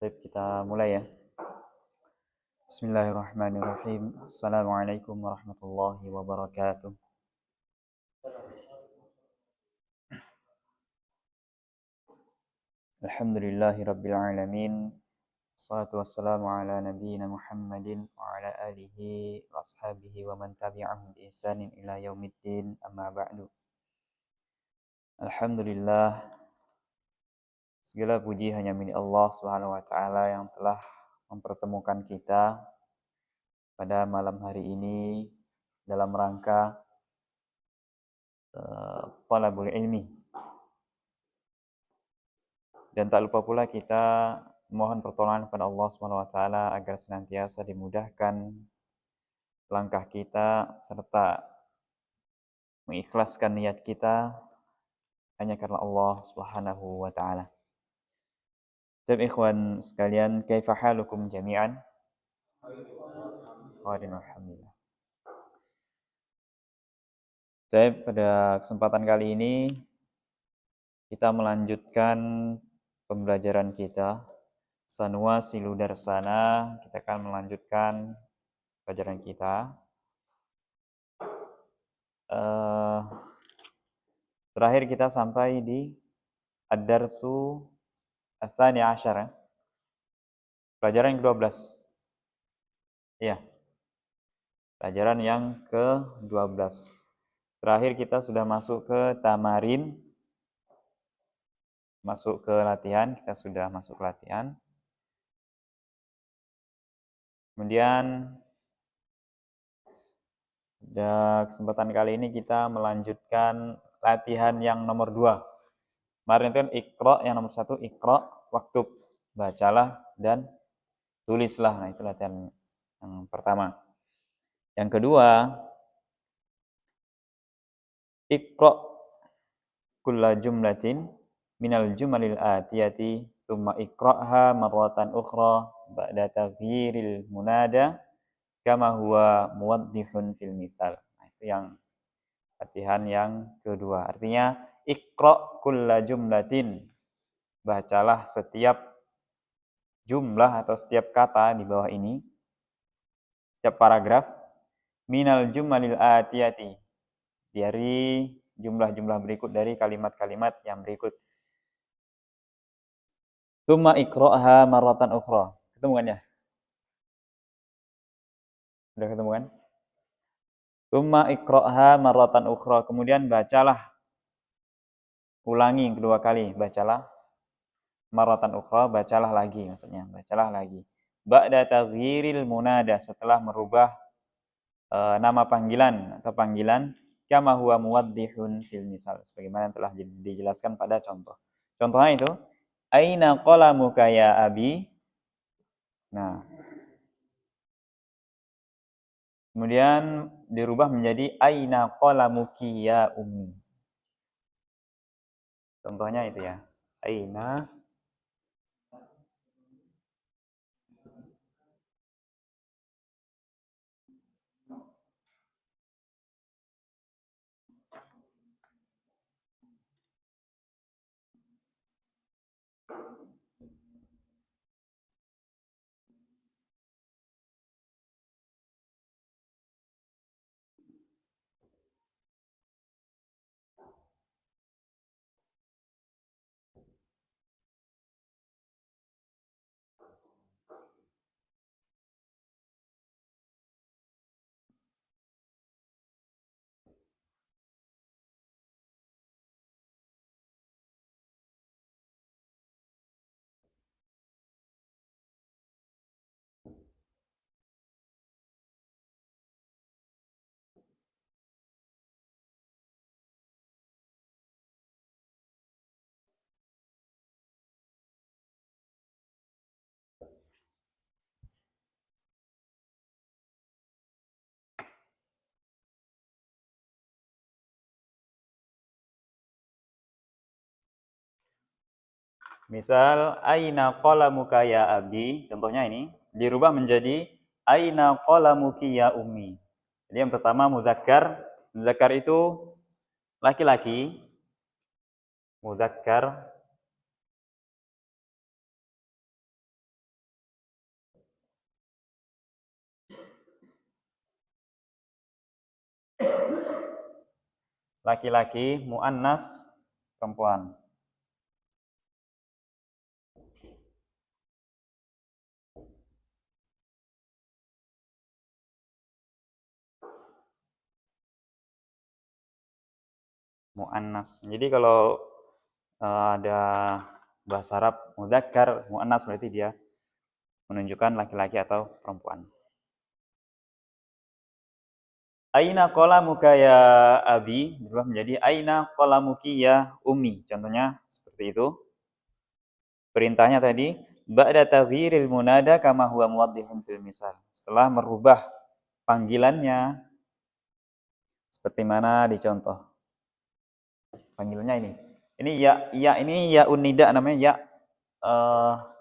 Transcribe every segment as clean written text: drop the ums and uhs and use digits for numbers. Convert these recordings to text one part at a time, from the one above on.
Baik, kita mulai ya. Bismillahirrahmanirrahim. Assalamualaikum warahmatullahi wabarakatuh. Alhamdulillahi rabbil alamin. Assalatu wassalamu ala nabiyyina Muhammadin wa ala alihi wa ashabihi wa man tabi'ahum bi ihsanin ila yaumiddin, amma ba'du. Alhamdulillah, segala puji hanya milik Allah Subhanahu wa taala yang telah mempertemukan kita pada malam hari ini dalam rangka talabul ilmi. Dan tak lupa pula kita mohon pertolongan kepada Allah Subhanahu wa taala agar senantiasa dimudahkan langkah kita serta mengikhlaskan niat kita hanya karena Allah Subhanahu wa taala. Jadi ikhwan sekalian, kaifa halukum jami'an? Alhamdulillah. Jadi pada kesempatan kali ini kita melanjutkan pembelajaran kita. Sanwa silu darsana, kita akan melanjutkan pelajaran kita. Terakhir kita sampai di ad-darsu ats-tsani asyar. Pelajaran yang ke-12. Iya. Pelajaran yang ke-12. Terakhir kita sudah masuk ke tamarin. Masuk ke latihan, kita sudah masuk ke latihan. Kemudian pada kesempatan kali ini kita melanjutkan latihan yang nomor 2. Kemarin itu kan Iqra, yang nomor 1 Iqra, waktub, bacalah dan tulislah. Nah, itu latihan yang pertama. Yang kedua, Iqra kulla jumlatin minal jumalil atiyati thumma iqra'ha marratan ukhra ba'da taghyiril munada kama huwa muwaddihun fil mithal. Nah, itu yang latihan yang kedua. Artinya iqra kulla jumlatin, bacalah setiap jumlah atau setiap kata di bawah ini, setiap paragraf, minal jumalil atiyati, dari jumlah-jumlah berikut, dari kalimat-kalimat yang berikut. Tsumma iqra'ha marratan ukhra. Ketemu kan ya? Sudah ketemu kan? Tsumma iqra'ha marratan ukhra. Kemudian bacalah, ulangi kedua kali, bacalah marratan ukhra, bacalah lagi maksudnya, bacalah lagi. Ba'da taghyiril munada, setelah merubah nama panggilan atau panggilan, kama huwa muwaddihun fil misal, sebagaimana telah dijelaskan pada contoh. Contohnya itu, aina qalamuka ya abi. Nah, kemudian dirubah menjadi aina qalamuki ya ummi. Contohnya itu ya. Aina misal aina qalamuka ya abi, contohnya ini dirubah menjadi aina qalamuki ya ummi. Jadi yang pertama mudzakkar, mudzakkar itu laki-laki, mudzakkar laki-laki, muannas perempuan. Muannas. Jadi kalau ada bahasa Arab mudzakkar, muannas berarti dia menunjukkan laki-laki atau perempuan. Aina qalamuka ya abi berubah menjadi aina qalamuki ya ummi. Contohnya seperti itu. Perintahnya tadi ba'da taghyiril munada kama huwa muwaddihun fil misal. Setelah merubah panggilannya seperti mana dicontoh. Panggilannya ini. Ini ya ini ya unida namanya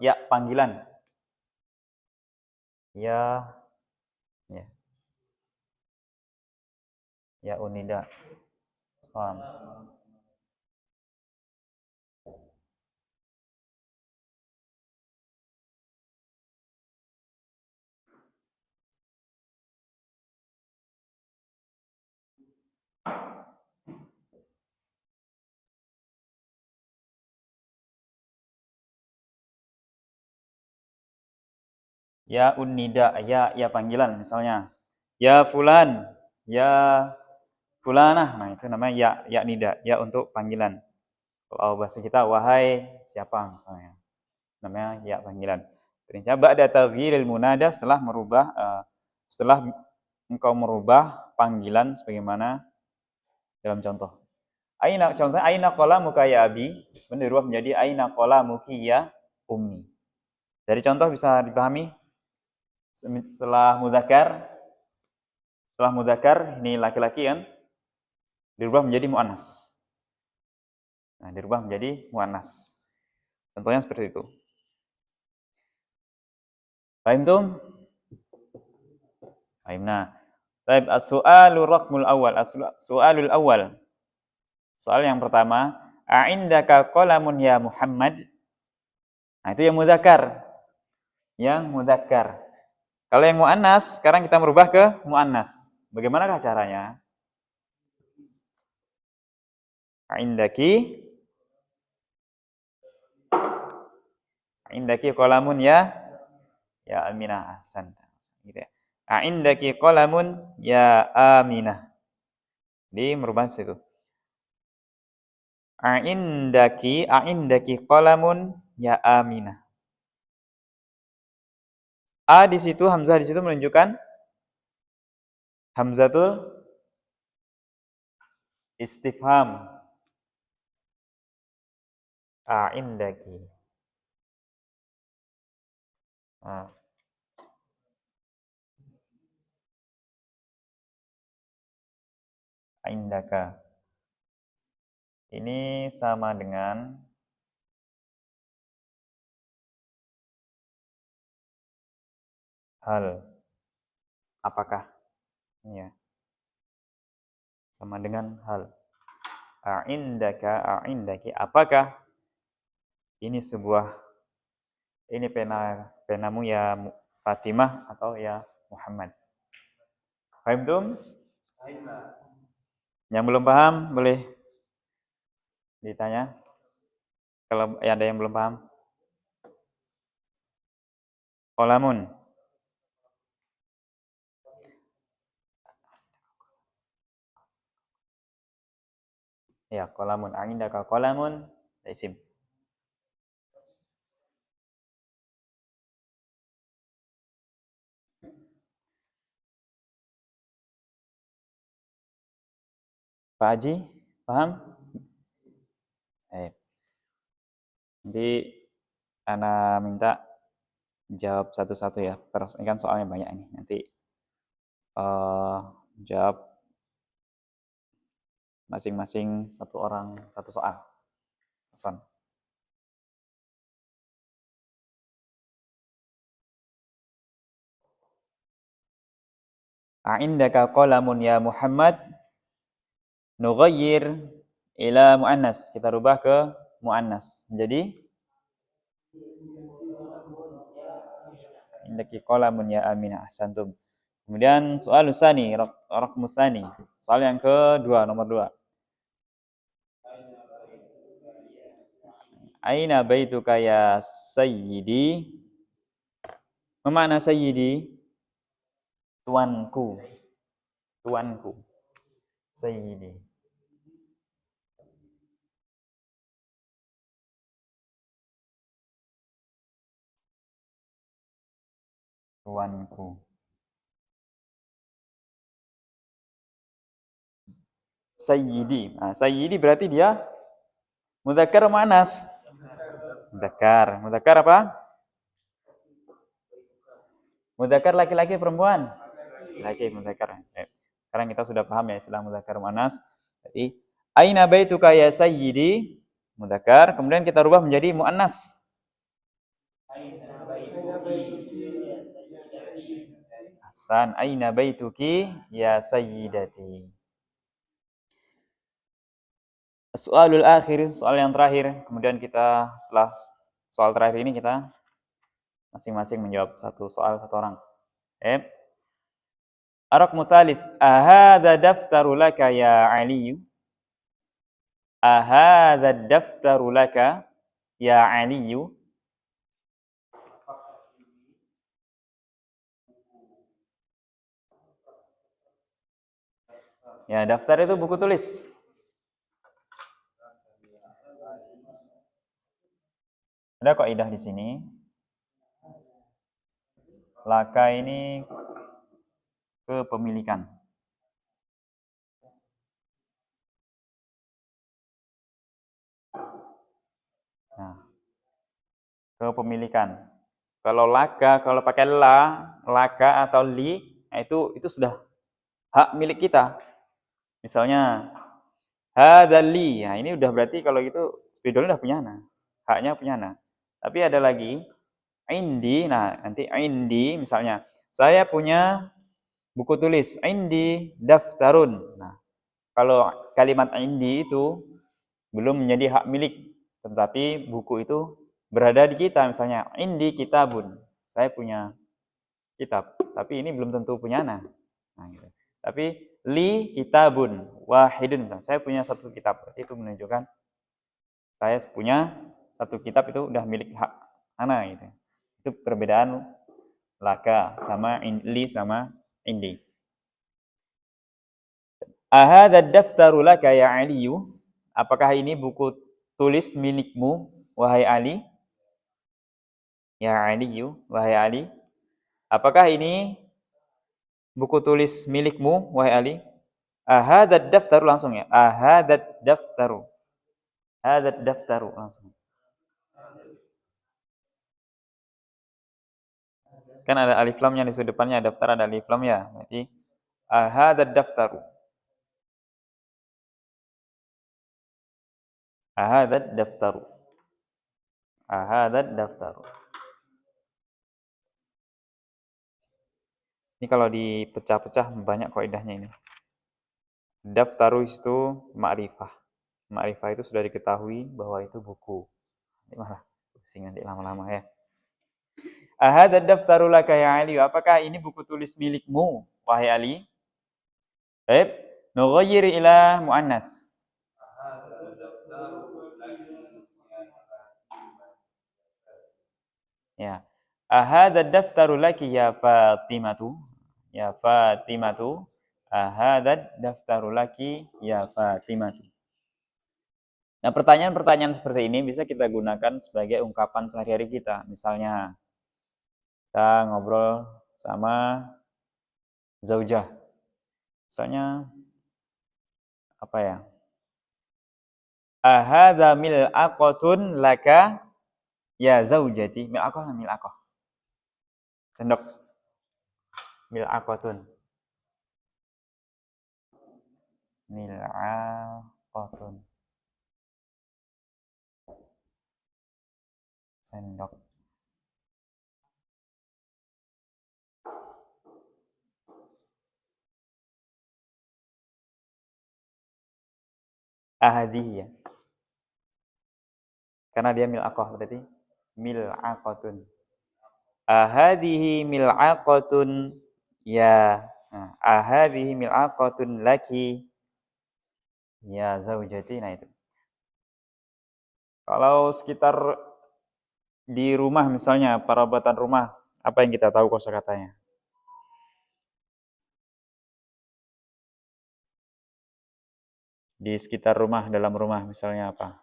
ya panggilan. Ya ya. Ya unida. Paham. Ya unida, ya panggilan misalnya. Ya fulan, ya fulanah. Nah, itu namanya ya nida, ya untuk panggilan. Kalau bahasa kita wahai siapa misalnya. Namanya ya panggilan. Perintah ba'da taghyiril munada setelah engkau merubah panggilan sebagaimana dalam contoh. Contohnya aina qalamuka ya abi, berubah menjadi aina qalamuki ya ummi. Dari contoh bisa dipahami setelah mudzakkar ini laki-laki kan dirubah menjadi muannas. Nah, dirubah menjadi muannas. Contohnya seperti itu. Paham tuh? Pahimna. Baik, as-su'alu raqmul awal. As-su'alul awal. Soal yang pertama, a'indaka qalamun ya Muhammad? Nah, itu yang mudzakkar. Yang mudzakkar. Kalau yang muannas, sekarang kita merubah ke muannas. Bagaimanakah caranya? A'indaki qalamun ya Aminah, ahsan. Gitu ya. A'indaki qalamun ya Aminah. Di merubah situ. A'indaki qalamun ya Aminah. A di situ, hamzah di situ menunjukkan hamzatul istifham. A'indaki. Nah. Indaka. Ini sama dengan hal. Apakah? Ya. Sama dengan hal. A'indaki. Apakah ini penamu ya Fatimah atau ya Muhammad? Paham belum? Yang belum paham boleh ditanya. Kalau ada yang belum paham. Qalamun. Ya, qalamun. A'indaka qalamun. Isim. Pak Haji, paham? Jadi Ana minta jawab satu-satu ya. Ini kan soalnya banyak ini. Nanti jawab masing-masing satu orang satu soal. Son. A'indaka qalamun ya Muhammad? Nughayyir ila muannas. Kita rubah ke muannas. Menjadi indaki qalamun ya Aminah. Ahsantum. Kemudian soal usani, raqmus tsani. Soal yang kedua, nomor 2. Aina baituka ya sayyidi? Mana sayyidi? Tuanku. Tuanku. Sayyidi. Tuanku. Sayyidi. Nah, sayyidi berarti dia mudzakkar muannas. Mudzakkar. Mudzakkar apa? Mudzakkar laki-laki perempuan? Laki mudzakkar. Sekarang kita sudah paham ya istilah mudzakkar muannas. Jadi aina baituka ya sayyidi? Mudzakkar, kemudian kita rubah menjadi muannas. Hasan, aina baituki ya sayyidati? Soalul akhir, soal yang terakhir. Kemudian kita setelah soal terakhir ini kita masing-masing menjawab satu soal satu orang. Arak mutalis, ahadha daftaru laka ya Aliyu? Ahadha daftaru laka ya Aliyu? Ya, daftar itu buku tulis. Ada kaidah di sini. Laka ini kepemilikan. Nah, kepemilikan. Kalau laka, kalau pakai laka atau li, itu sudah hak milik kita. Misalnya hadali, nah ini udah berarti kalau gitu spidolnya udah punya nah. Haknya punya nah. Tapi ada lagi indi, nah nanti indi misalnya saya punya buku tulis indi daftarun. Nah, kalau kalimat indi itu belum menjadi hak milik, tetapi buku itu berada di kita, misalnya indi kitabun. Saya punya kitab, tapi ini belum tentu punya nah. Gitu. Tapi li kitabun wahidun, misalnya saya punya satu kitab, itu menunjukkan saya punya satu kitab itu udah milik hak ana gitu. Itu perbedaan laka sama li sama indi. Ahadha daftaru laka ya Aliyu? Apakah ini buku tulis milikmu wahai Ali? Ya Aliyu, wahai Ali. Apakah ini buku tulis milikmu wahai Ali? Ahadha daftaru langsung ya. Ahadha daftaru. Hadha daftaru langsung. Kan ada alif lamnya di sudut depannya, daftar ada alif lam ya. Berarti ahadha daftaru. Ahadha daftaru. Ahadha daftaru. Ini kalau dipecah-pecah banyak kaidahnya ini. Daftaru itu ma'rifah. Ma'rifah itu sudah diketahui bahwa itu buku. Ini malah pusing nanti lama-lama ya. Ahadha daftaru laka ya Ali? Apakah ini buku tulis milikmu wahai Ali? Baik, nughayyir ila muannas. Ya. Ahadha daftaru laki ya Fatimatu? Ya Fatimatu. Ahadha daftaru laki ya Fatimatu. Nah, pertanyaan-pertanyaan seperti ini bisa kita gunakan sebagai ungkapan sehari-hari kita. Misalnya, kita ngobrol sama zaujah. Misalnya, apa ya? Ahadha mil'aqatun laka ya zaujati. Mil'aqah atau mil'aqah? Sendok. Mil'aqatun. Mil'aqatun. Sendok. Ahadiyah. Karena dia mil'aqah berarti mil'aqatun. Ahadihi mil'aqatun ya. Nah, ahadihi mil'aqatun laki ya zaujati. Nah itu. Kalau sekitar di rumah misalnya, perabatan rumah, apa yang kita tahu kosakatanya? Di sekitar rumah, dalam rumah misalnya apa?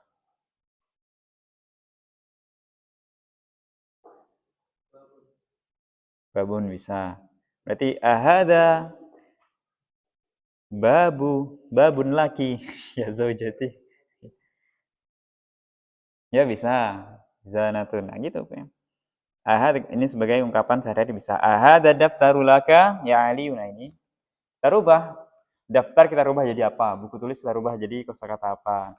Babun bisa. Berarti ahada babun laki. Ya zaujati. Ya bisa. Zanatun. Nah, gitu ya. Ahad ini sebagai ungkapan sehari-hari bisa. Ahada daftarulaka ya Ali. Nah ini. Kita rubah. Daftar kita rubah jadi apa? Buku tulis kita rubah jadi kosakata apa?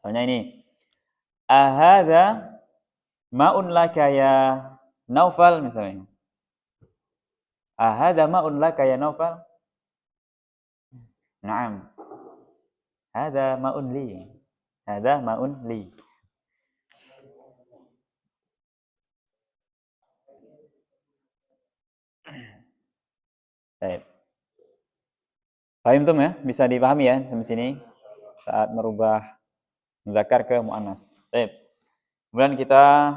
Soalnya ini. Ahada ma'un laka ya Naufal misalnya. Ahada ma'un laka ya Naufal? Naam. Hada ma'un li. Hada ma'un li. Baik. Paham tuh ya? Bisa dipahami ya sampai sini saat merubah muzakkar ke muannas. Baik. Kemudian kita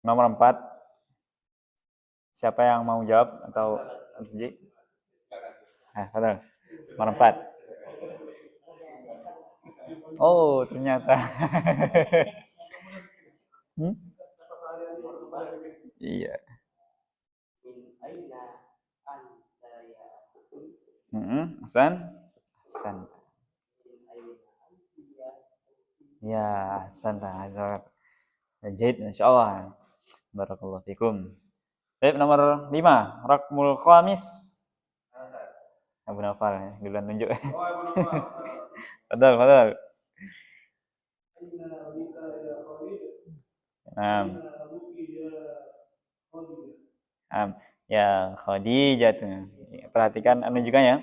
nomor 4. Siapa yang mau jawab atau Ji? Betul. Nomor 4. Oh, ternyata. Hmm? Iya. Hasan. Hasan. Ya, Hasan. Jahit, Masya Allah. Barakallahu fikum. Baik, nomor 5. Rakmul khamis. Abu Nawfal ya, duluan tunjuk. Padahal, padahal. Ya Khadijah tuh. Perhatikan anu juga ya.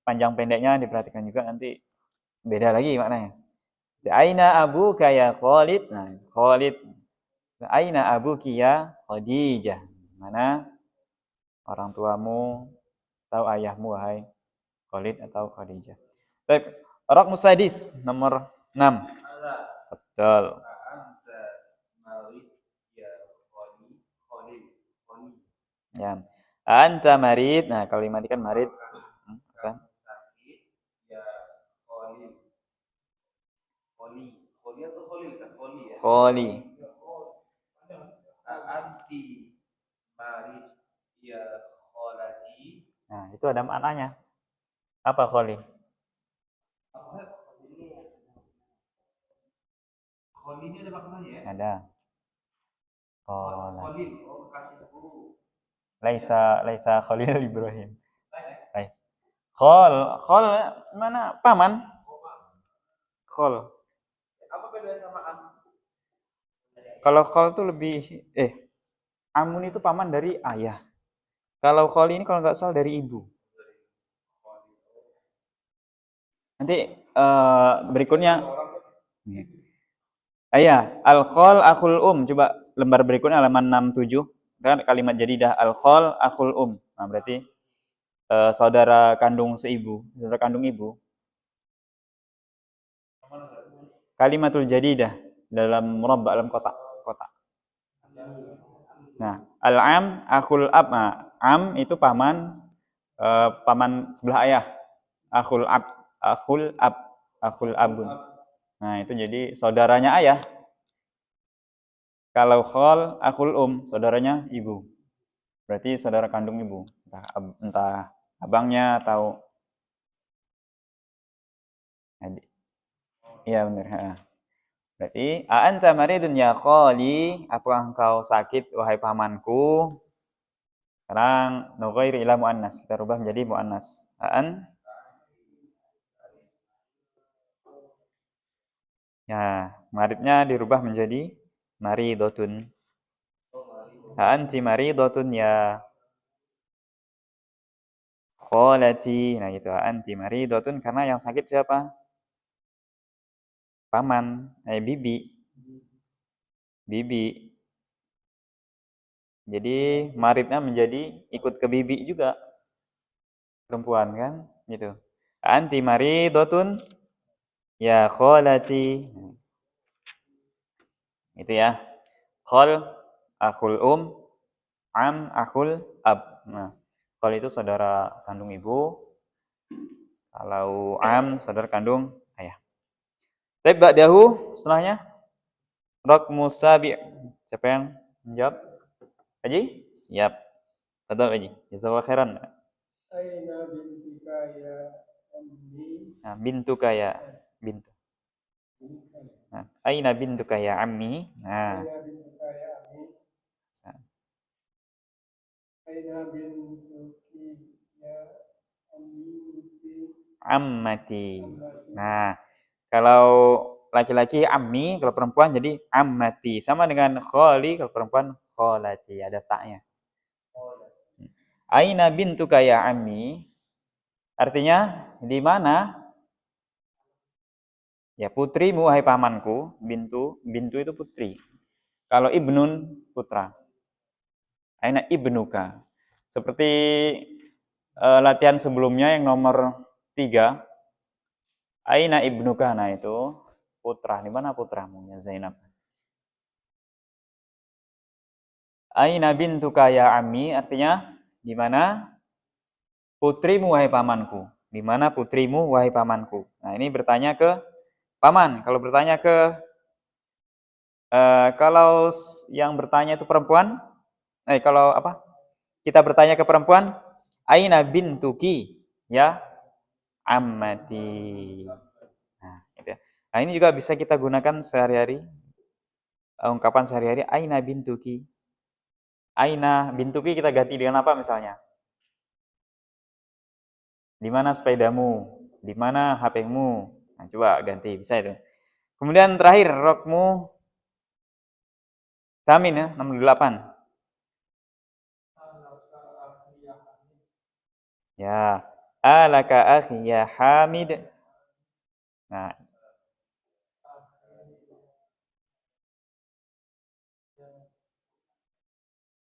Panjang pendeknya diperhatikan juga nanti beda lagi maknanya. Aina abuka ya Khalid? Nah, Khalid. Aina abuki ya Khadijah? Mana orang tuamu atau ayahmu wahai Khalid atau Khadijah? Baik, Raqmus sadis nomor 6. Betul. Ya. Anta marid. Nah, kalau dimatikan marid. Hasan. Kholi. Nah, itu ada maknanya. Apa kholi? Kholi ini ada maknanya ya? Ada. Kholil. Laisa Khalil Ibrahim. Lais. Khol mana paman? Khol. Apa bedanya sama am? Kalau khol itu lebih amun itu paman dari ayah. Kalau khol ini kalau nggak salah dari ibu. Nanti berikutnya. Al-khol akhul coba lembar berikutnya halaman 67. Kan kalimat jadidah al-khol akhul Nah, berarti saudara kandung seibu, saudara kandung ibu. Kalimatul jadidah dalam murabba dalam kotak. Nah, al-am akhul ab. Nah, am itu paman paman sebelah ayah. Akhul abun. Nah, itu jadi saudaranya ayah. Kalau khol akhul saudaranya ibu. Berarti saudara kandung ibu. Entah abangnya atau adik. Iya benar. Berarti a'anta maridun ya khali, apakah engkau sakit wahai pamanku? Sekarang nughair ila muannas, kita rubah menjadi muannas. Ya, maridnya dirubah menjadi maridotun. Anti maridotun ya kholati. Nah gitu, anti maridotun karena yang sakit siapa? Paman, bibi. Bibi. Jadi maridnya menjadi ikut ke bibi juga. Perempuan kan? Gitu. Anti maridotun ya kholati. Itu ya. Khol akhul am akhul ab. Nah, khol itu saudara kandung ibu. Kalau am saudara kandung ayah. Tapi ba'dahu setelahnya raqmu sabi'. Siapa yang menjawab? Haji? Siap. Betul Haji. Jazakallahu khairan. Aina bintuka ya ammi. Nah, bintuka ya bintu. Nah, aina bintuka ya ammi. Nah. Aina bintuka ya ammi. Aina bintuki ya ammati. Nah, kalau laki-laki ammi, kalau perempuan jadi ammati. Sama dengan kholi, kalau perempuan kholati, ada taknya. Aina bintuka ya ammi. Artinya di mana? Ya putrimu wahai pamanku, bintu itu putri. Kalau ibnun putra. Aina ibnuka. Seperti latihan sebelumnya yang nomor 3. Aina ibnuka, nah itu putra. Di mana putramu ya Zainab? Aina bintuka ya ammi, artinya di mana putrimu wahai pamanku? Di mana putrimu wahai pamanku? Nah, ini bertanya ke paman. Kalau bertanya ke kalau yang bertanya itu perempuan, kalau apa? Kita bertanya ke perempuan, aina bintuki ya ammati. Nah, gitu ya. Nah, ini juga bisa kita gunakan sehari-hari. Ungkapan sehari-hari aina bintuki. Aina bintuki kita ganti dengan apa misalnya? Di mana sepedamu? Di mana HP-mu? Nah, coba ganti, bisa itu. Kemudian terakhir rokmu Tamin ya, nomor 8. Ya, alaka akhi ya Hamid. Nah,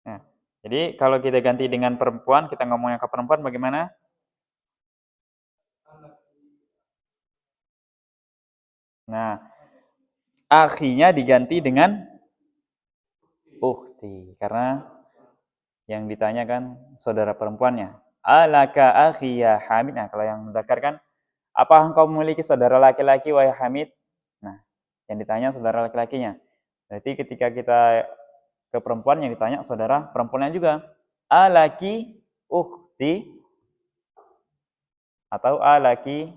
nah, jadi kalau kita ganti dengan perempuan, kita ngomongnya ke perempuan bagaimana? Nah, akhinya diganti dengan ukhti karena yang ditanyakan saudara perempuannya. Alaka akhi ya Hamid. Nah, kalau yang mendzakarkan, apa engkau memiliki saudara laki-laki wahai Hamid? Nah, yang ditanya saudara laki-lakinya. Berarti ketika kita ke perempuan yang ditanya saudara perempuannya juga. Alaki ukhti atau alaki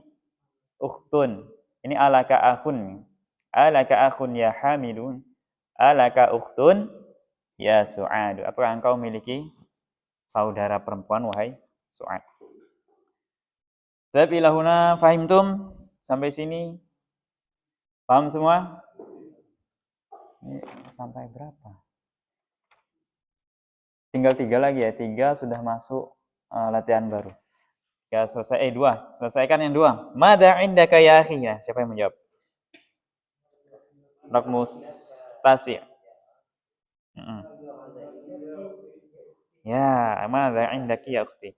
ukhtun. Ini alaka akhun. Alaka akhun ya Hamidun. Alaka ukhtun ya Su'ad. Apakah engkau memiliki saudara perempuan wahai Su'ad? Tapi ilahuna fahimtum sampai sini paham semua? Ini sampai berapa? Tinggal 3 lagi ya. 3 sudah masuk latihan baru. Ya selesai 2. Selesaikan yang 2. Mada indaka ya akhi? Ya, siapa yang menjawab? Rakmus tasi'. Ya, mada indaki ya ukhti?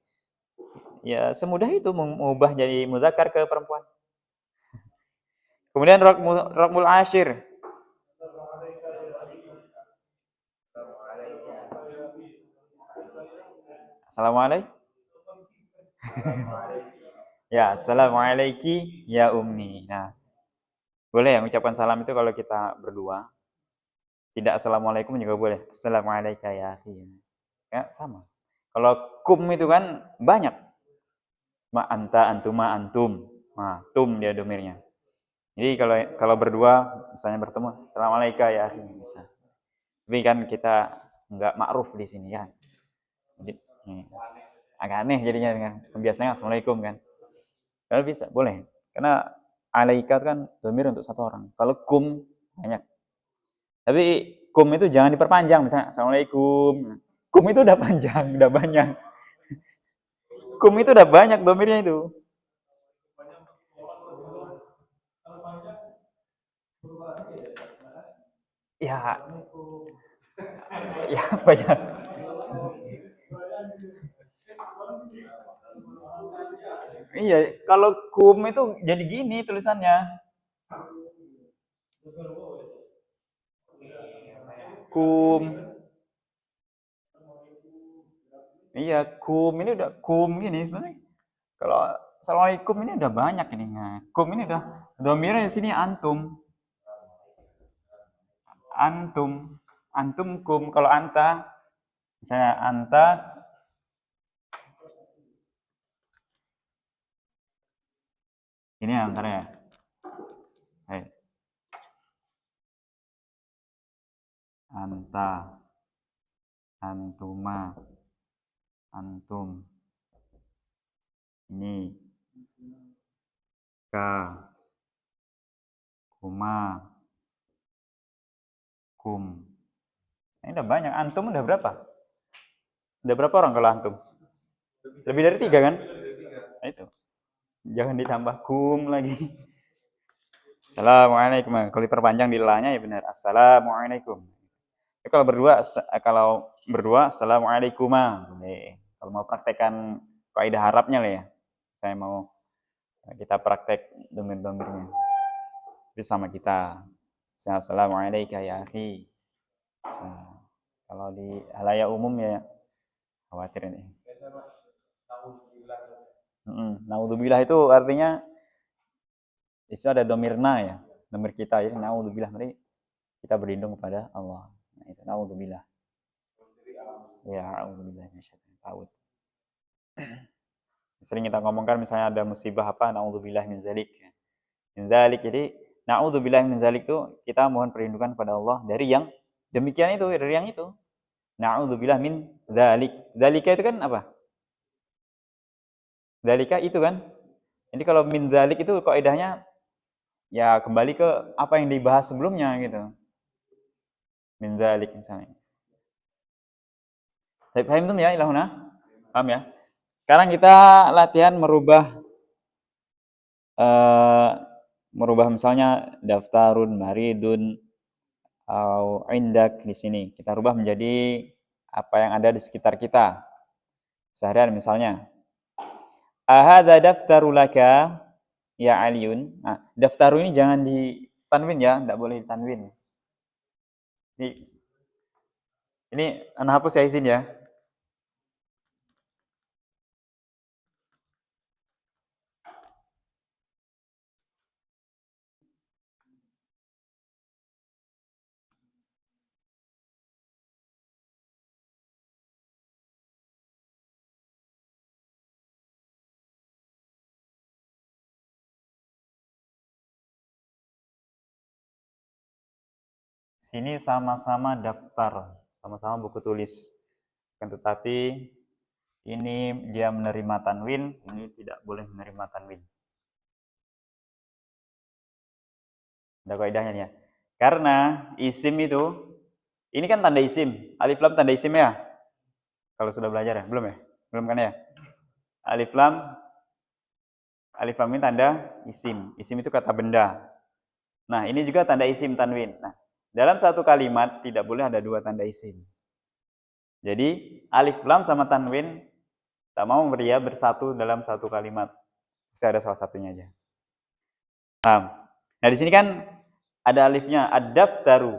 Ya, semudah itu mengubah jadi muzakkar ke perempuan. Kemudian rakmul ashir. Assalamualaikum. Ya, assalamualaikum ya ummi. Nah, boleh ya mengucapkan salam itu kalau kita berdua. Tidak assalamualaikum juga boleh. Assalamualaikum ya akhi. Ya, sama. Kalau kum itu kan banyak. Ma anta, antuma, antum. Nah, tum dia domirnya. Jadi kalau berdua misalnya bertemu, assalamualaikum ya akhi bisa. Tapi kan kita nggak ma'ruf di sini kan. Jadi agak aneh jadinya dengan biasanya assalamualaikum kan. Kalau bisa boleh. Karena alaika kan domir untuk satu orang. Kalau kum banyak. Tapi kum itu jangan diperpanjang misalnya assalamualaikum. Kum itu udah panjang, udah banyak. Kum itu udah banyak domirnya itu. Ya, ya banyak. Iya, kalau kum itu jadi gini tulisannya. Kum. Iya, kum ini udah kum gini sebenarnya. Kalau assalamualaikum ini udah banyak ini. Nah, kum ini udah domirnya di sini antum. Antum. Antum kum. Kalau anta, misalnya anta, ini antara ya. Hai. Anta, antuma, antum. Ini ka, kuma, kum. Ini udah banyak. Antum udah berapa? Udah berapa orang kalau antum? Lebih dari 3 kan? Nah, itu. Jangan ditambah kum lagi. Assalamualaikum. Kalau diperpanjang di la-nya ya benar. Assalamualaikum. Kalau berdua assalamualaikum. Kalau mau praktekkan kaidah Arabnya lah ya. Saya mau kita praktek domir-domirnya. Itu sama kita. Assalamualaikum ya akhi. Kalau di halayak umum ya khawatir ini. Naudzubillah itu artinya itu ada domirna ya, domir kita ya. Naudzubillah berarti kita berlindung kepada Allah. Nah, itu naudzubillah. Ya, naudzubillah minasyaitonir Sering kita ngomongkan misalnya ada musibah apa, naudzubillah min zalik. Min zalik, jadi naudzubillah min zalik itu kita mohon perlindungan kepada Allah dari yang demikian itu, dari yang itu. Naudzubillah min zalik. Zalika itu kan apa? Zalika itu kan. Jadi kalau min zalik itu kaidahnya ya kembali ke apa yang dibahas sebelumnya gitu. Min zalik misalnya. Tapi paham itu ya ilahuna? Paham ya? Sekarang kita latihan merubah misalnya daftarun, maridun, atau indak di sini. Kita rubah menjadi apa yang ada di sekitar kita. Seharian misalnya. Ahadza daftaru laka ya Aliun. Nah, daftaru ini jangan ditanwin ya, enggak boleh ditanwin. Ini anak hapus ya izin ya. Sini sama-sama daftar, sama-sama buku tulis. Akan tetapi ini dia menerima tanwin, ini tidak boleh menerima tanwin. Ada kaidahnya ya. Karena isim itu, ini kan tanda isim. Alif lam tanda isim ya. Kalau sudah belajar ya, belum ya? Belum kan ya? Alif lam ini tanda isim. Isim itu kata benda. Nah, ini juga tanda isim tanwin. Nah, dalam satu kalimat tidak boleh ada 2 tanda isim. Jadi alif lam sama tanwin tak mau dia bersatu dalam satu kalimat. Pasti ada salah satunya aja. Nah, di sini kan ada alifnya ad-daftaru.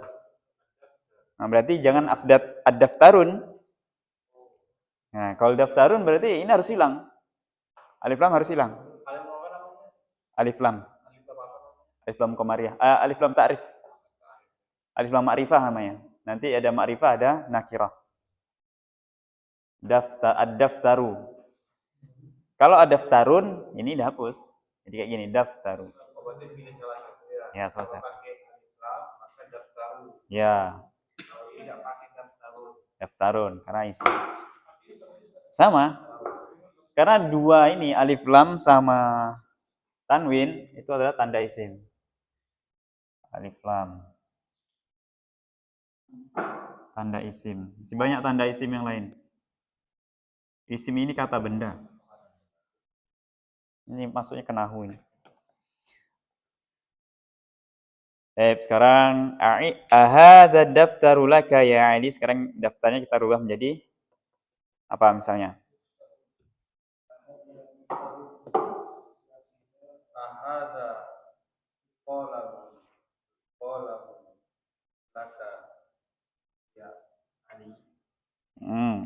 Nah, berarti jangan ad-daftarun. Nah, kalau daftarun berarti ini harus hilang. Alif lam harus hilang. Alif lam. Alif lam qamariyah. Alif lam ta'rif. Alif lam ma'rifah namanya. Nanti ada ma'rifah, ada nakirah. Ad-daftaru. Kalau ad-daftarun, ini dihapus. Jadi kayak gini, daftaru. Ya, selesai. Ya. Daftarun, karena isi. Sama. Karena 2 ini, alif lam sama tanwin, itu adalah tanda isim. Alif lam. Tanda isim. Masih banyak tanda isim yang lain. Isim ini kata benda. Ini masuknya ke nahu ini. Sekarang ahadza daftaru laka ya Ali. Sekarang daftarnya kita rubah menjadi apa misalnya?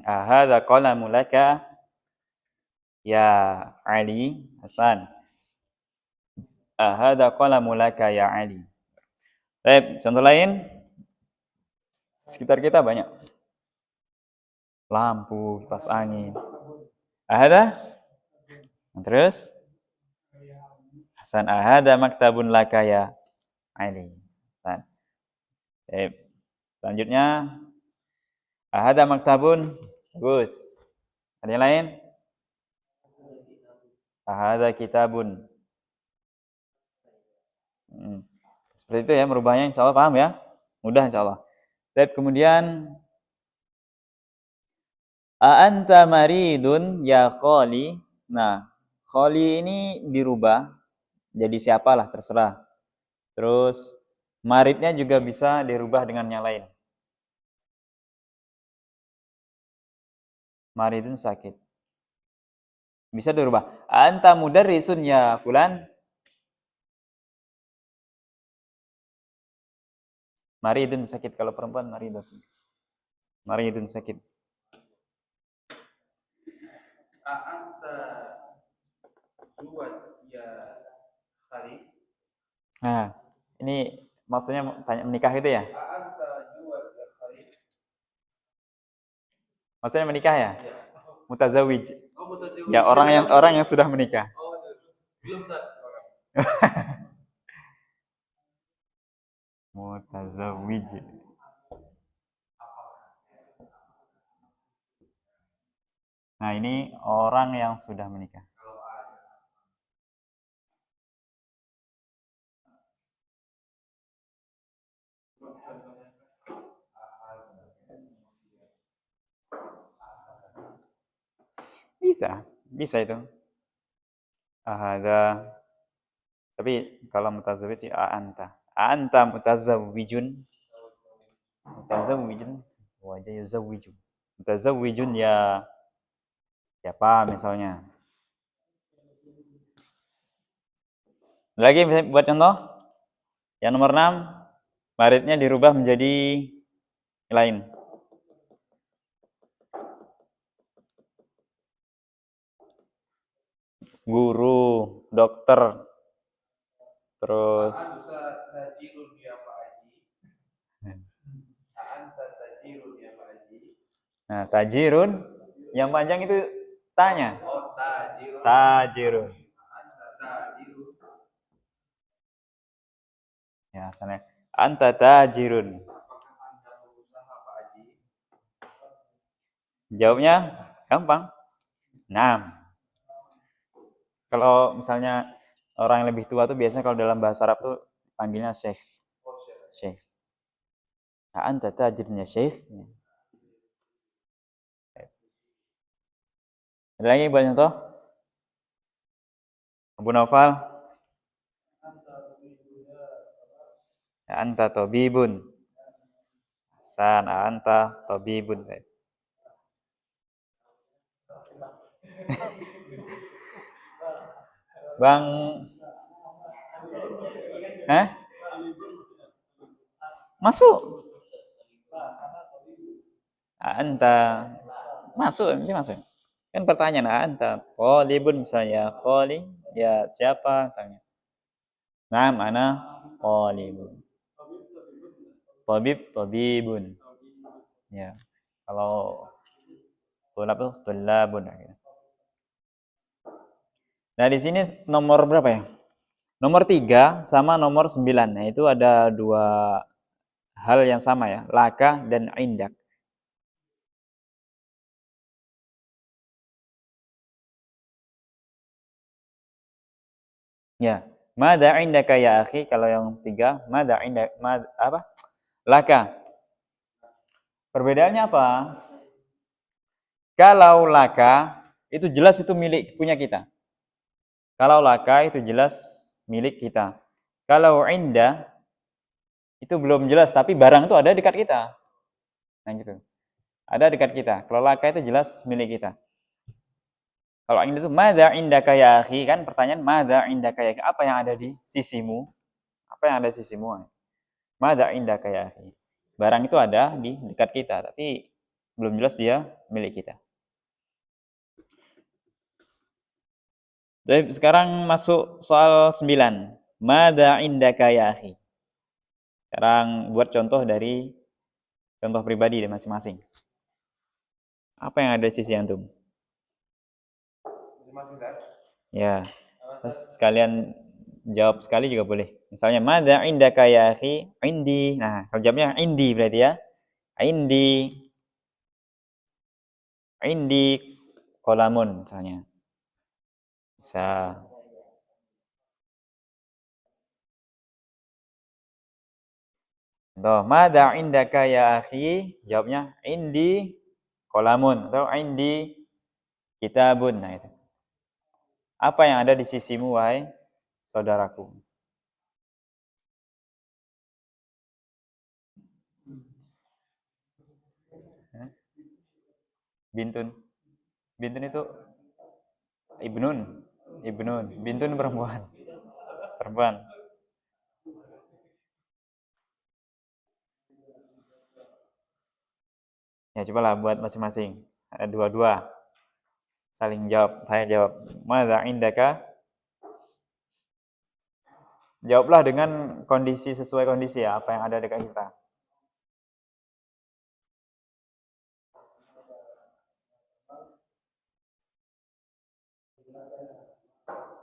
Ahadza qalamu laka ya Ali. Hasan. Ahadza qalamu laka ya Ali. Baik, contoh lain. Sekitar kita banyak. Lampu, kipas angin. Ahadza? Terus? Hasan, ahadza maktabun laka ya Ali. Hasan. Baik. Selanjutnya ahadza maktabun. Bagus. Ada yang lain? Ahadza kitabun. Seperti itu ya merubahnya, insya Allah paham ya? Mudah insya Allah. Baik, kemudian a'anta maridun ya kholi. Nah, kholi ini dirubah jadi siapalah terserah. Terus maridnya juga bisa dirubah dengan yang lain. Maridun sakit. Bisa dirubah. A'anta mudarrisun ya fulan. Maridun sakit, kalau perempuan maridun. Maridun sakit. A'anta juwad ya Haris. Nah, ini maksudnya tanya menikah itu ya? A'anta juwad ya Haris. Maksudnya menikah ya? Ya. Mutazawij. Oh, mutazawij. Ya, orang yang sudah menikah. Oh, belum Ustaz. Mutazawij. Nah, ini orang yang sudah menikah. Bisa itu. Ahadza. Tapi kalau mutazawwij sih a'anta. A'anta mutazawwijun. Mutazawwijun wajah yuzawwiju. Mutazawwijun ya siapa misalnya. Lagi buat contoh. Yang nomor 6, maridnya dirubah menjadi lain. Guru, dokter, terus A'anta tajirun ya Pak Haji. A'anta tajirun ya Pak Haji. nah, tajirun yang panjang itu tanya. Oh, tajirun. Tajirun. A'anta tajirun. Ya, sana. Anta tajirun. Apakah Anda berusaha Pak Haji? Jawabnya gampang. Nah, kalau misalnya orang yang lebih tua tuh biasanya kalau dalam bahasa Arab tuh panggilnya syekh. Oh, Syekh. Syekh. Nah, anta tajirun ya syekh. Ada lagi buat contoh? Abu Naufal. Ya, anta tabibun. Hasan, anta tabibun. Bang, masuk. Anta masuk, ini masuk. Kan pertanyaan anta qalibun misalnya, qali ya siapa misalnya. Nah, mana qalibun. Tabibun. Ya. Kalau tulab tuh tulabun. Nah, di sini nomor berapa ya? Nomor 3 sama nomor 9. Nah, itu ada dua hal yang sama ya, laka dan indak. Ya, mada indaka ya akhi, kalau yang 3, mada indak apa? Laka. Perbedaannya apa? Kalau laka itu jelas itu milik punya kita. Kalau laka itu jelas milik kita. Kalau inda itu belum jelas tapi barang itu ada dekat kita. Nah gitu. Ada dekat kita. Kalau laka itu jelas milik kita. Kalau inda itu madza indaka ya akhi, kan pertanyaan madza indaka ya akhi, apa yang ada di sisimu? Apa yang ada di sisimu? Madza indaka ya akhi. Barang itu ada di dekat kita, tapi belum jelas dia milik kita. Jadi sekarang masuk soal 9. Madza indaka ya akhi? Sekarang buat contoh dari contoh pribadi dari masing-masing. Apa yang ada di sisi antum? Masing-masing kan? Ya. Terus sekalian jawab sekali juga boleh. Misalnya madza indaka ya akhi? Indi. Nah, kalau jawabnya indi berarti ya. Indi. Indi qalamun misalnya. Bisa. Tuh, madza indaka ya akhi? Jawabnya indi qalamun atau indi kitabun. Nah, itu. Apa yang ada di sisimu wahai saudaraku? Bintun. Bintun itu ibnun. Ibnun. Bintun perempuan. Perempuan. Ya, cobalah buat masing-masing. Ada dua-dua. Saling jawab. Saya jawab. Madza indaka? Jawablah dengan kondisi sesuai kondisi ya, apa yang ada dekat kita.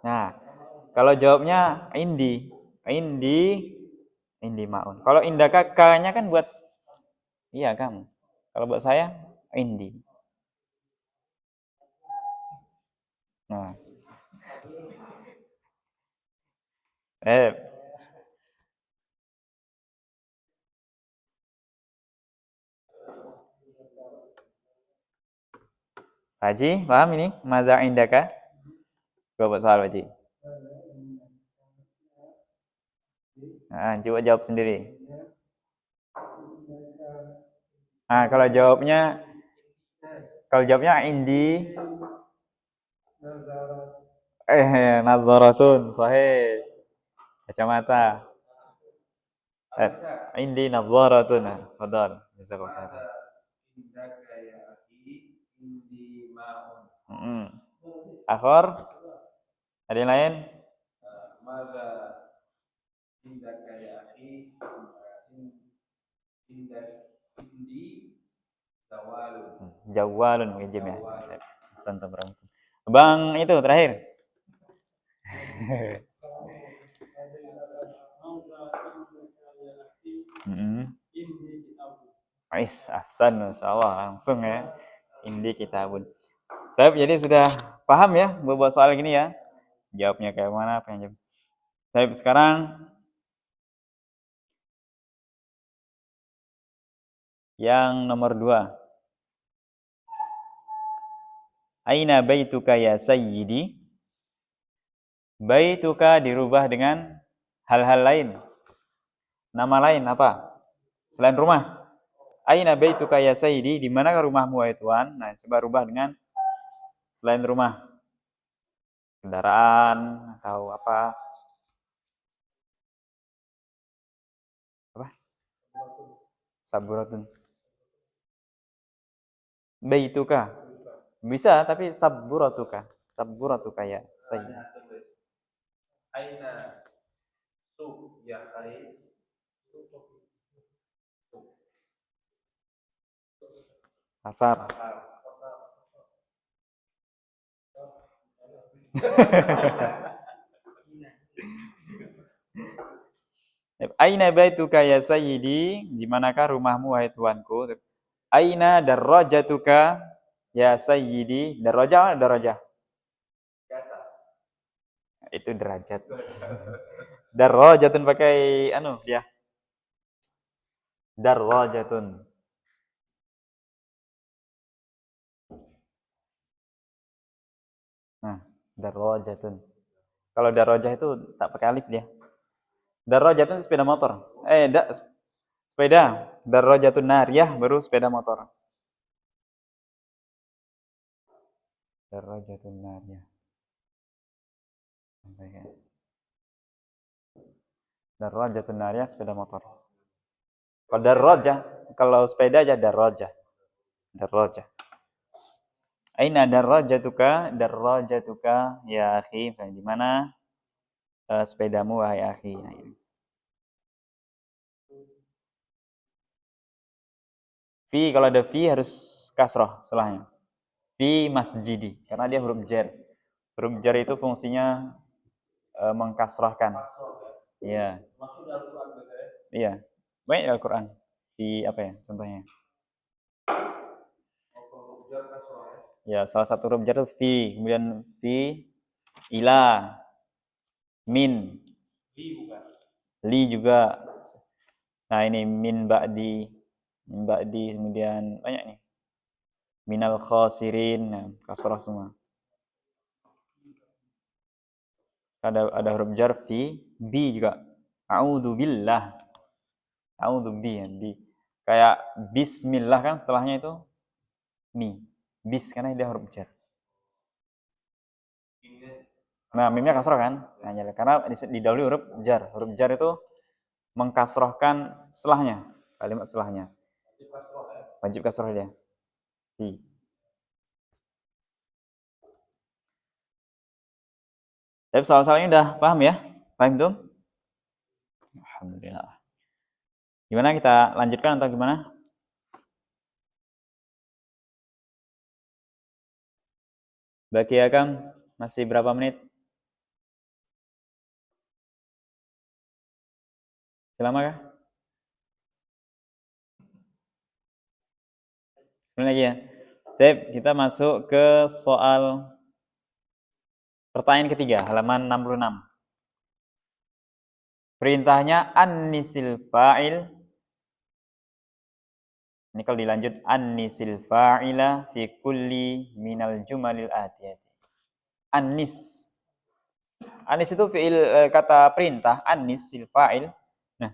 Nah, kalau jawabnya indi maun. Kalau indaka k-nya kan buat iya kamu. Kalau buat saya indi. Nah, eh Haji, paham ini? Maza indaka? Coba soal Haji. Nah, coba jawab sendiri. Nah, kalau jawabnya indi nazaratun sahih. Kacamata. Indi nazaratun. Fadal. Jazakallahu khairan. Indaka ya akhi, indi ma'un. Akhor? Ada yang lain? Madza indaka ya akhi, indi zawalun. Jawalun mungkin ya. Santam berangkat. Bang itu terakhir. Ais, Hasan, masyaallah langsung ya. Indi kitabun. Jadi sudah paham ya buat soal gini ya? Jawabnya kayak mana? Apa yang jawab? Tapi sekarang yang nomor 2. Aina baituka ya sayyidi? Baituka dirubah dengan hal-hal lain. Nama lain apa? Selain rumah. Aina baituka ya sayyidi? Di manakah rumahmu wahai Tuhan? Nah, coba rubah dengan selain rumah. Kendaraan atau apa? Apa? Saburatun. Baituka. Bisa tapi saburatuka. Saburatuka ya sayyidi. Aina su ya kharis. Pasar. Aina baituka ya sayyidi? Di manakah rumahmu wahai tuanku? Aina darajatuka ya sayyidi? Darajah atau darajah? Itu derajat. Darajatun pakai ya. Darajatun. Nah, darajatun. Kalau darajah itu tak pakai alif dia. Darajatun sepeda motor. Sepeda. Darajatun nariyah baru sepeda motor. Darajatun nariyah. Darajatun nariyah sepeda motor. Kalau darajah, kalau sepeda aja darajah. Darrajah. Aina darrajatuka ya akhi. Di mana sepedamu wahai akhi. Nah, ini. Fi, kalau ada fi harus kasroh setelahnya. Fi masjidi, karena dia huruf jar. Huruf jar itu fungsinya mengkasrahkan. Iya. Maksud Al-Quran gitu ya? Iya. Banyak Al-Quran. Fi apa ya contohnya? Huruf jar kasroh ya? Ya, salah satu huruf jar itu fi, kemudian fi, ila, min, Li bukan? li juga. Nah, ini min ba'di, kemudian banyak nih. Minal khasirin, nah, kasrah semua. Ada huruf jar fi, bi juga. A'udzu billah. A'udzu bi. Kayak bismillah kan setelahnya itu mi. Bis karena dia huruf jar. Nah, mimnya kasroh kan? Nah, karena didahului huruf jar. Huruf jar itu mengkasrohkan setelahnya, kalimat setelahnya. Wajib kasroh ya? Wajib kasroh dia. Fi. Tapi soal-soal ini udah paham ya? Paham tuh? Alhamdulillah. Gimana, kita lanjutkan atau gimana? Baki ya Kang, masih berapa menit? Selama kah? Sekali lagi ya. Sip, kita masuk ke soal pertanyaan ketiga, halaman 66. Perintahnya an-nisil fa'il. Ini kalau dilanjut an-nisil fa'ila fi kulli minal jumalil atiyati. An-nis. An-nis itu fi'il, kata perintah, an-nisil fa'il. Nah,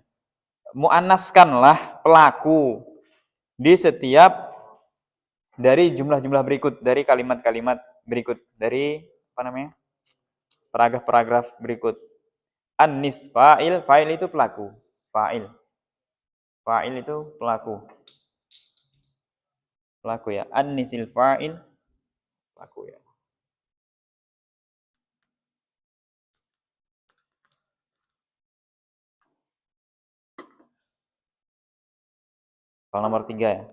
muannaskanlah pelaku di setiap dari jumlah-jumlah berikut, dari kalimat-kalimat berikut, dari apa namanya? Paragraf-paragraf berikut. An-nis fa'il, fa'il itu pelaku. Fa'il. Fa'il itu pelaku. Pelaku ya. An-nisil fa'il, pelaku ya. Soal nomor 3 ya.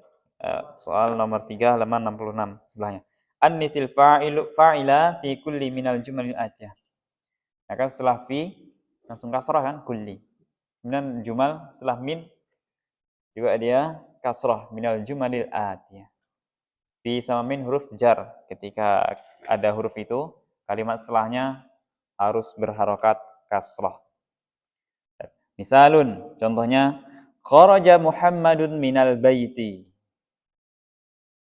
Soal nomor 3 halaman 66 sebelahnya. An-nisil fa'ila fi kulli minal jumalil atiyah. Nah kan setelah fi langsung kasrah kan, kulli. Kemudian jumal setelah min juga dia kasrah, minal jumalil atiyah. Fi sama min huruf jar. Ketika ada huruf itu, kalimat setelahnya harus berharokat kasrah. Misalun, contohnya, kharaja Muhammadun minal baiti.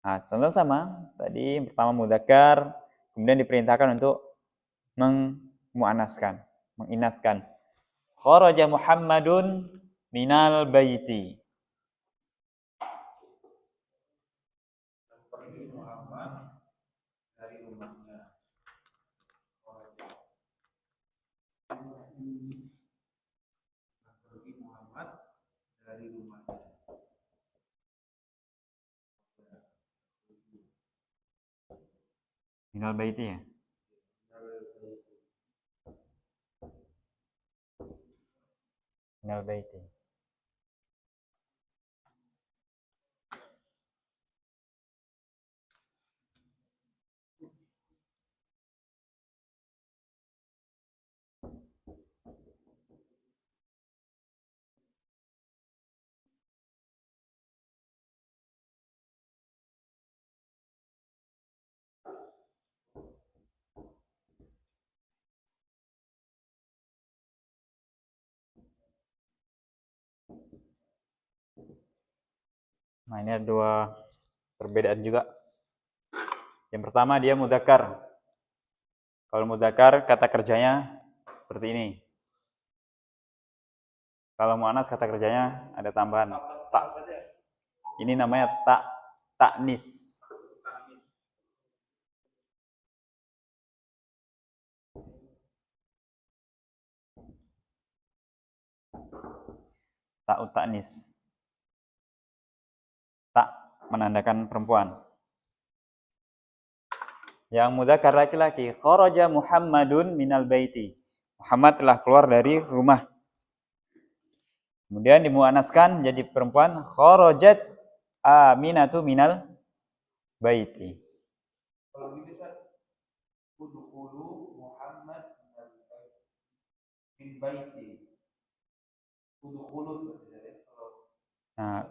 Nah, contoh sama. Tadi pertama mudzakkar, kemudian diperintahkan untuk memuannaskan, menginaskan. Kharaja Muhammadun minal baiti. Pergi Muhammad dari rumahnya. Pergi Muhammad dari rumahnya. Minal baiti ya. Minal baiti. Nah, ini ada dua perbedaan juga. Yang pertama dia mudzakkar. Kalau mudzakkar kata kerjanya seperti ini. Kalau muannas kata kerjanya ada tambahan tak. Ini namanya taknis. Taknis. Tak. menandakan perempuan. Yang mudzakkar laki-laki, kharaja Muhammadun minal baiti. Muhammad telah keluar dari rumah. Kemudian dimuannaskan jadi perempuan, kharajat Aminatu minal baiti. Kalau gitu kan udkhulu Muhammad min baiti. Udkhulu Nah,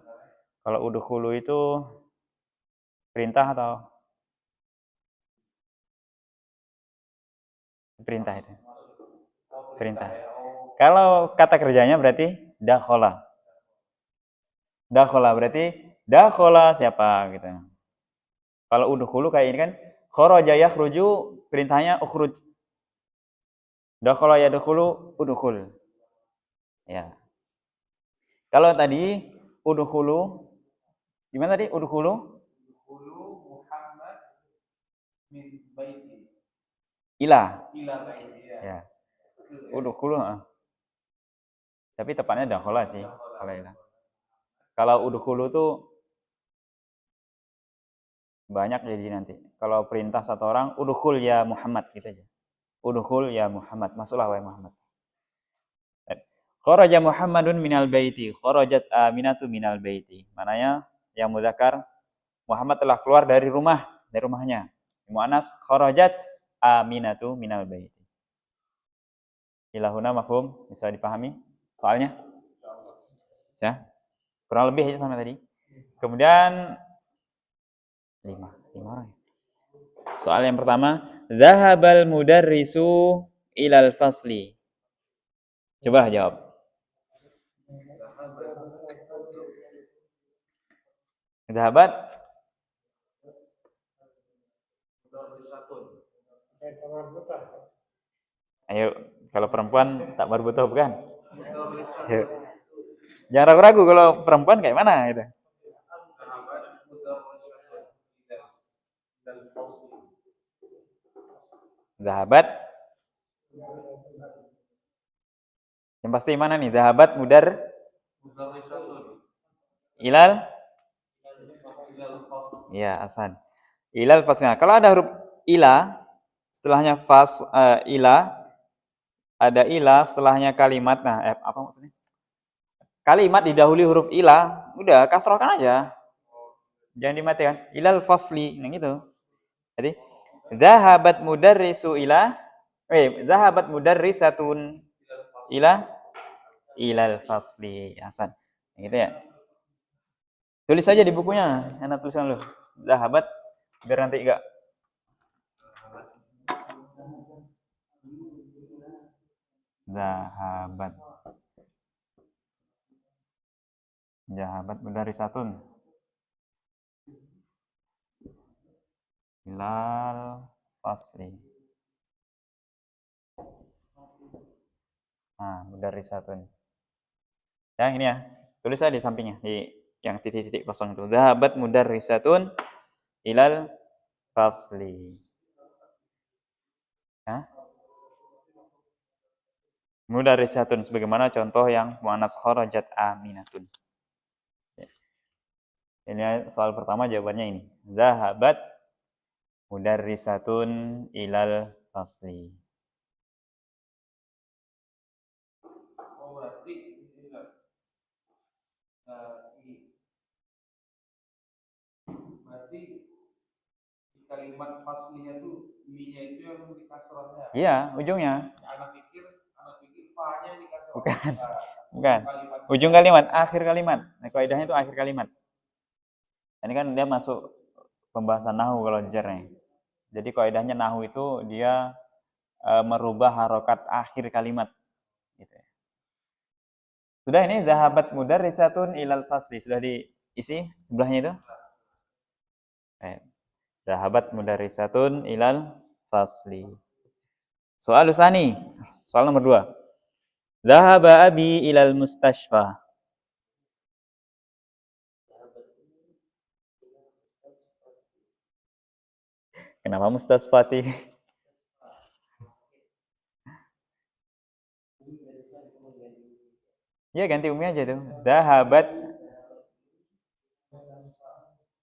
kalau udkhulu itu perintah atau perintah itu? Perintah. Kalau kata kerjanya berarti dakhala. Dakhala berarti dakhala siapa gitu. Kalau udkhulu kayak ini kan kharaja yakhruju, perintahnya ukhruj. Dakhala yadkhulu udkhul. Ya. Kalau tadi udkhulu gimana tadi? Udkhulu Muhammad min baiti. ila. Ila baiti ya. Ya. Udkhulu. Tapi tepatnya dakhala sih kalau ila. Kalau udkhulu tuh banyak jadi nanti. Kalau perintah satu orang, udkhul ya Muhammad gitu aja. Udkhul ya Muhammad, masuklah wahai Muhammad. Kharaja Muhammadun minal baiti, kharajat Aminatu minal baiti. Mananya yang mudzakkar Muhammad telah keluar dari rumahnya. Muannas kharajat Aminatu minal baiti. Ilahuna mafhum, bisa dipahami soalnya? Ya. Kurang lebih aja sama tadi. Kemudian 5 orang. Soal yang pertama, zahabal mudarrisu ilal fasli. Coba jawab. Zahabat ayo, kalau perempuan tak marbutoh bukan? Ayo. Jangan ragu-ragu kalau perempuan kayak mana gitu. Zahabat. Yang pasti mana nih? Zahabat mudar ilal. Ya, asan. Ilal fasnya. Kalau ada huruf ila setelahnya fas ila, ada ila setelahnya kalimat. Nah, apa maksudnya? Kalimat didahului huruf ila, udah kasrohkan aja. Jangan dimatikan. Ilal fasli, yang itu. Jadi zahabat mudarrisu ila zahabat mudarrisatun ilal fasli. Hasan. Gitu ya. Tulis aja di bukunya, enak tulisan lu. Zahabat biar nanti enggak. Zahabat. Zahabat mudarrisatun ilal fasli. Nah, mudarrisatun. Ya, ini ya. Tulis aja di sampingnya, di yang titik-titik kosong itu. Zahabat mudarrisatun ilal fasli. Ya. Mudarrisatun sebagaimana contoh yang muannas kharajat Aminatun. Ini soal pertama jawabannya ini. Zahabat mudarrisatun ilal fasli. Oh berarti di kalimat faslinya tuh mi-nya itu yang di kasrohnya. Iya, ujungnya. Anak pikir fa-nya di kasroh. Bukan. Bukan. Ujung kalimat, akhir kalimat. Nah, kaidahnya itu akhir kalimat. Ini kan dia masuk pembahasan nahu kalau jarnya. Jadi kaidahnya nahu itu dia merubah harokat akhir kalimat. Gitu ya. Sudah ini zahabat mudarrisatun ilal fasli. Sudah diisi sebelahnya itu? Zahabat mudarrisatun ilal fasli. Soal usani. Soal nomor 2. Zahaba abi ilal mustashfa. Kenapa mustashfati? Ya ganti umi aja tuh. Zahabat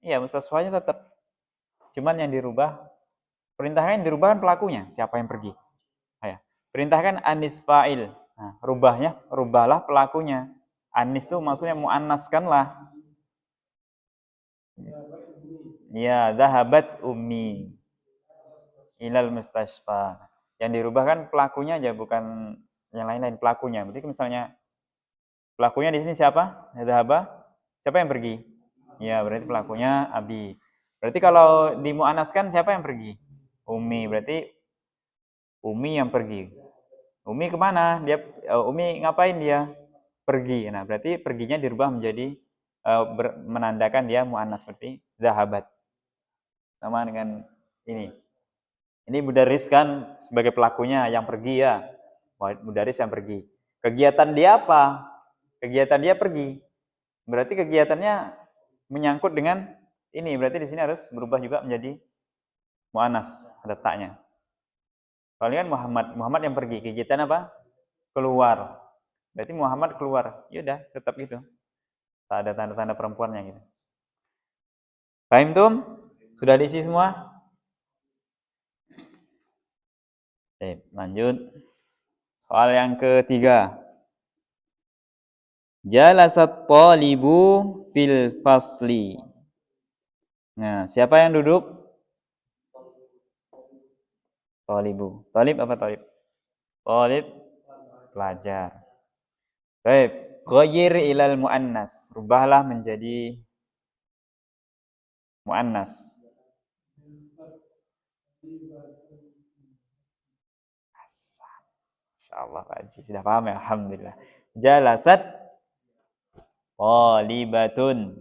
Iya, mustasfanya tetap. Cuman yang dirubah, perintahnya yang dirubah kan pelakunya, siapa yang pergi. Ya. Perintahkan anis fa'il. Nah, rubahlah pelakunya. Anis itu maksudnya muannaskanlah. Ya, dhahabat ummi ilal mustashfa. Yang dirubah kan pelakunya aja, bukan yang lain-lain, pelakunya. Berarti misalnya pelakunya di sini siapa? Dhahaba. Siapa yang pergi? Ya, berarti pelakunya Abi. Berarti kalau dimuannaskan siapa yang pergi? Umi. Berarti Umi yang pergi. Umi kemana? Umi ngapain dia? Pergi. Nah, berarti perginya dirubah menjadi menandakan dia muannas seperti zahabat. Sama dengan ini. Ini mudaris kan sebagai pelakunya yang pergi ya. Mudaris yang pergi. Kegiatan dia apa? Kegiatan dia pergi. Berarti kegiatannya menyangkut dengan ini. Berarti di sini harus berubah juga menjadi muannas, ada taknya. Kalau ini kan Muhammad yang pergi. Kegiatan apa? Keluar. Berarti Muhammad keluar. Ya udah, tetap gitu. Tak ada tanda-tanda perempuannya gitu. Paham tuh? Sudah diisi semua? Lanjut. Soal yang ketiga. Jalasat talibu fil fasli. Nah, siapa yang duduk? Talibu. Talib apa talib? Talib pelajar. Baik, ghayyir ilal muannas. Rubahlah menjadi muannas. Insyaallah Pak Haji sudah paham ya, alhamdulillah. Jalasat talibatun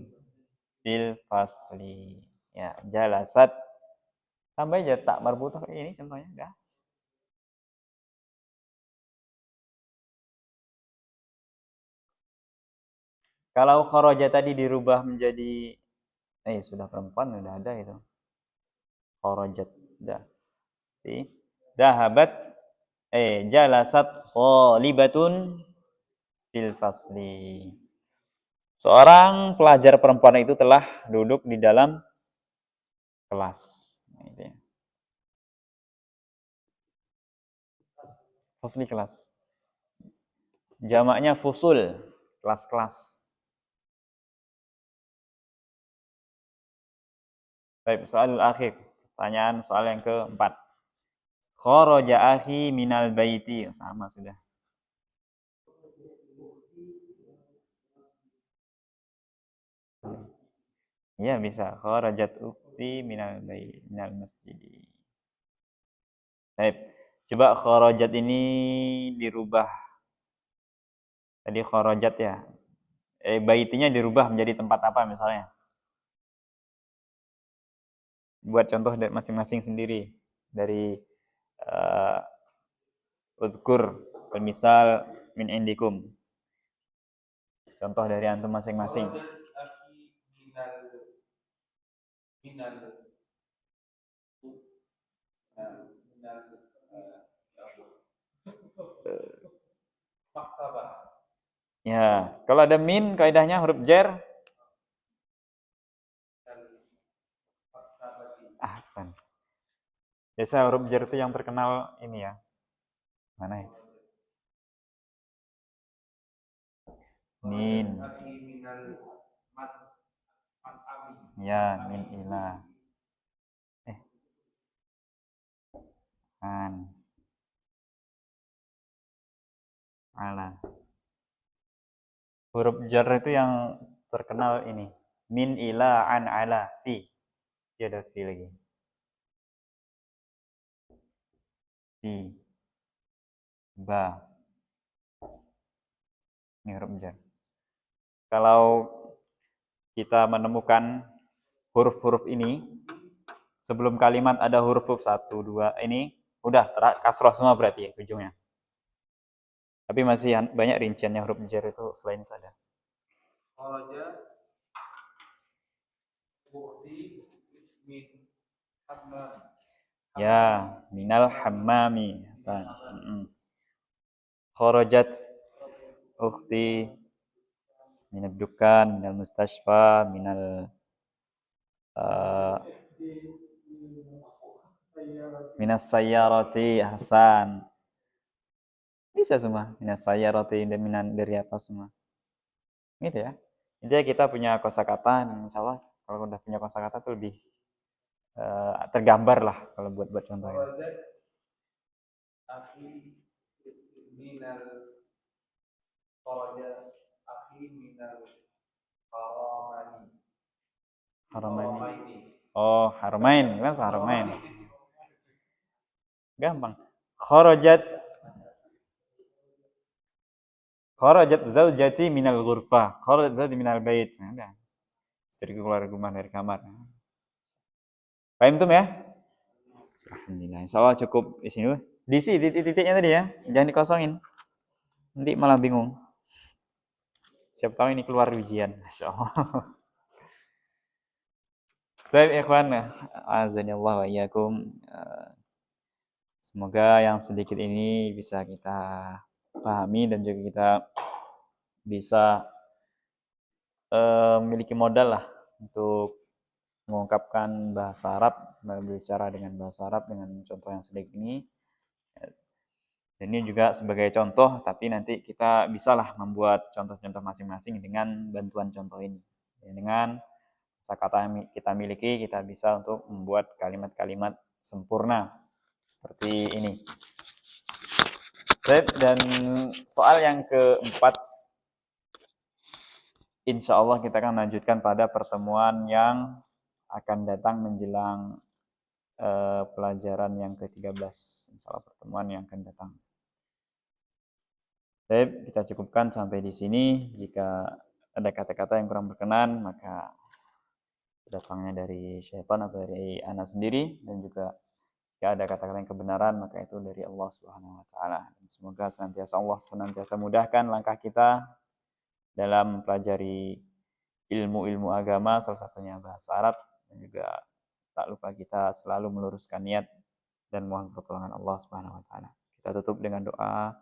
fil fasli. Ya, jalasat tambah aja tak marbutah kayak ini contohnya dah. Kalau kharaja tadi dirubah menjadi sudah perempuan sudah ada itu. Kharajat sudah. Dahabat jalasat talibatun fil fasli. Seorang pelajar perempuan itu telah duduk di dalam kelas. Fasli kelas. Jamaknya fusul, kelas-kelas. Baik, soal akhir. Pertanyaan soal yang keempat. Kharaja akhi minal baiti. Sama sudah. Iya bisa. Kharajat ukti minal baiti minal masjid. Baik. Coba kharajat ini dirubah. Tadi kharajat ya. Baitinya dirubah menjadi tempat apa misalnya? Buat contoh dari masing-masing sendiri. Dari udhkur misal min indikum. Contoh dari antum masing-masing. Ya, kalau ada min kaidahnya huruf jar. Ahsan. Biasa huruf jar itu yang terkenal ini ya. Mana itu? Min. Ya, min ila. An. Ala. Huruf jar itu yang terkenal ini. Min ila an ala fi. Dia ada fi lagi. Fi. Ba. Ini huruf jar. Kalau kita menemukan huruf-huruf ini sebelum kalimat ada huruf-huruf 1, 2 ini udah kasroh semua berarti ya ujungnya. Tapi masih banyak rinciannya huruf jar itu selain itu ada. Kharaja bukti min hammam. Ya, minal hammami. Hasan. Kharajat ukhti minad dukan, minal mustashfa, minal Eh, di sayyarati. minas sayyarati, Hasan. Bisa semua. Minas sayyarati dan dari apa semua. Gitu ya. Intinya kita punya kosakata, dan insya Allah kalau udah punya kosakata tuh lebih tergambar lah kalau buat contohnya. Kharajat akhi minal kharaja akhi minal haramani. Haramain. Oh, haramain, kan haramain. Gampang. Kharajat zaujati minal ghurfah. Kharajat zaujati minal bait. Nah, udah. Istriku keluar rumah dari kamar. Paham tuh ya? Alhamdulillah. Insyaallah cukup di sini. Diisi titik-titiknya tadi ya. Jangan dikosongin. Nanti malah bingung. Siapa tahu ini keluar ujian. Insyaallah. Baik ikhwan, azanillah wa iyyakum. Semoga yang sedikit ini bisa kita pahami dan juga kita bisa memiliki modal lah untuk mengungkapkan bahasa Arab, berbicara dengan bahasa Arab dengan contoh yang sedikit ini. Dan ini juga sebagai contoh, tapi nanti kita bisalah membuat contoh-contoh masing-masing dengan bantuan contoh ini. Dengan kata-kata yang kita miliki, kita bisa untuk membuat kalimat-kalimat sempurna seperti ini. Dan soal yang keempat, insya Allah kita akan lanjutkan pada pertemuan yang akan datang menjelang pelajaran yang ke-13. Insya Allah pertemuan yang akan datang. Baik, kita cukupkan sampai di sini. Jika ada kata-kata yang kurang berkenan, maka datangnya dari syaitan atau dari ana sendiri, dan juga jika ada kata-kata yang kebenaran, maka itu dari Allah Subhanahu wa taala. Semoga Allah senantiasa mudahkan langkah kita dalam mempelajari ilmu-ilmu agama, salah satunya bahasa Arab, dan juga tak lupa kita selalu meluruskan niat dan mohon pertolongan Allah Subhanahu wa taala. Kita tutup dengan doa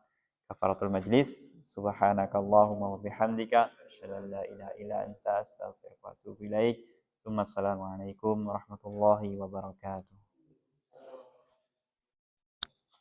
kafaratul majlis. Subhanakallahumma wa bihamdika asyhadu an la ilaha illa anta astaghfiruka wa atubu ilaik. Assalamualaikum warahmatullahi wabarakatuh.